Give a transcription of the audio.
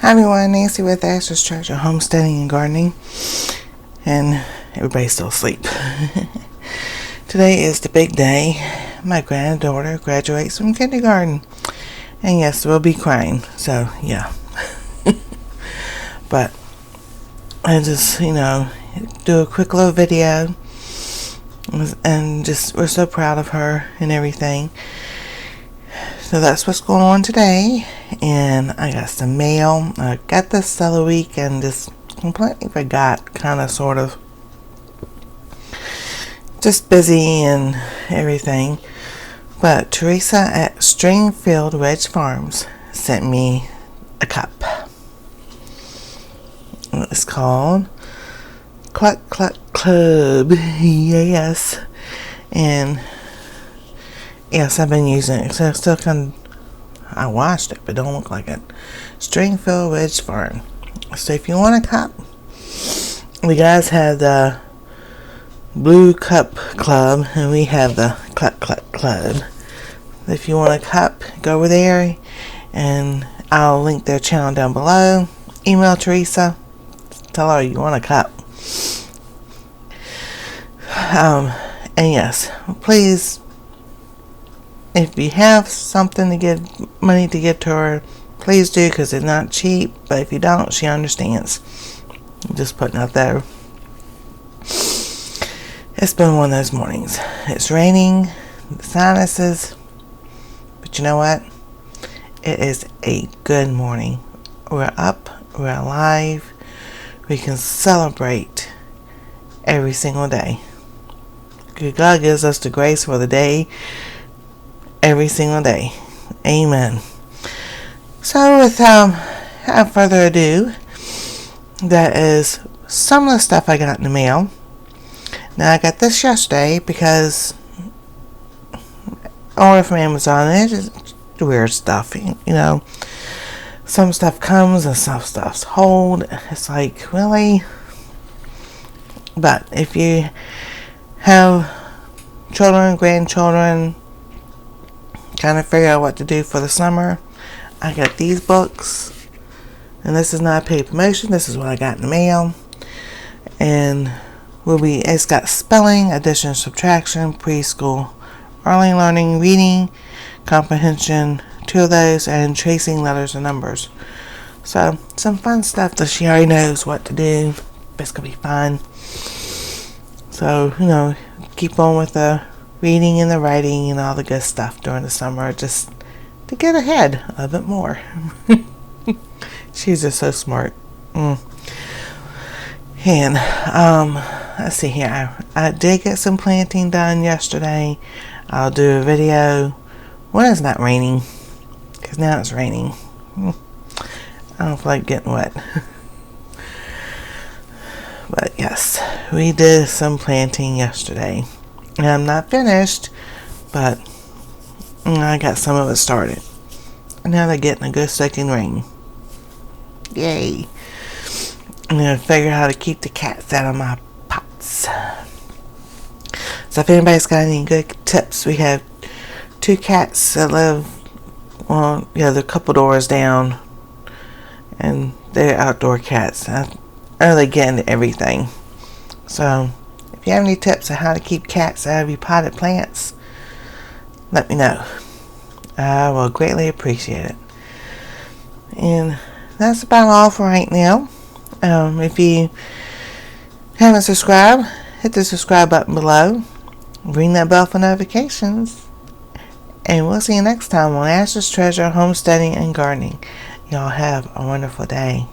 Hi everyone, Nancy with Ashes Treasure Homesteading and Gardening, and everybody's still asleep. Today is the big day. My granddaughter graduates from kindergarten, and yes, we'll be crying, so yeah. But I just, do a quick little video, and just, we're so proud of her and everything. So that's what's going on today, and I got some mail. I got this the other week and just completely forgot, kind of, sort of. Just busy and everything. But Teresa at Stringfield Ridge Farms sent me a cup. It's called Cluck Cluck Club. Yes. And yes, I've been using it. So still I washed it, but don't look like it. Stringfield Ridge Farm. So if you want a cup, the guys have the Blue Cup Club, and we have the Cluck Cluck Club. If you want a cup, go over there, and I'll link their channel down below. Email Teresa. Tell her you want a cup. And yes, please, if you have something to give, money to give to her, please do, because it's not cheap. But if you don't, she understands. I'm just putting out there. It's been one of those mornings. It's raining, the sinuses, but you know what? It is a good morning. We're up, we're alive, we can celebrate every single day. God gives us the grace for the day, every single day. Amen. So without further ado, that is some of the stuff I got in the mail. Now I got this yesterday because I ordered from Amazon, and it's just weird stuff, Some stuff comes and some stuff's hold. It's like, really? But if you have children, grandchildren, trying to figure out what to do for the summer, I got these books, and this is not a paid promotion. This is what I got in the mail, and it's got spelling, addition, subtraction, preschool, early learning, reading, comprehension, 2 of those, and tracing letters and numbers. So some fun stuff that she already knows what to do. It's gonna be fun. So keep on with the reading and the writing and all the good stuff during the summer, just to get ahead a bit more. She's just so smart. And let's see here. I did get some planting done yesterday. I'll do a video when it's not raining, because now it's raining. I don't feel like getting wet. But yes, we did some planting yesterday. And I'm not finished, but I got some of it started. And now they're getting a good second rain. Yay. I'm going to figure out how to keep the cats out of my pots. So if anybody's got any good tips, we have 2 cats that live, they're a couple doors down, and they're outdoor cats. I really get into everything. So if you have any tips on how to keep cats out of your potted plants, let me know. I will greatly appreciate it. And that's about all for right now. If you haven't subscribed, hit the subscribe button below. Ring that bell for notifications. And we'll see you next time on Ashes Treasure Homesteading and Gardening. Y'all have a wonderful day.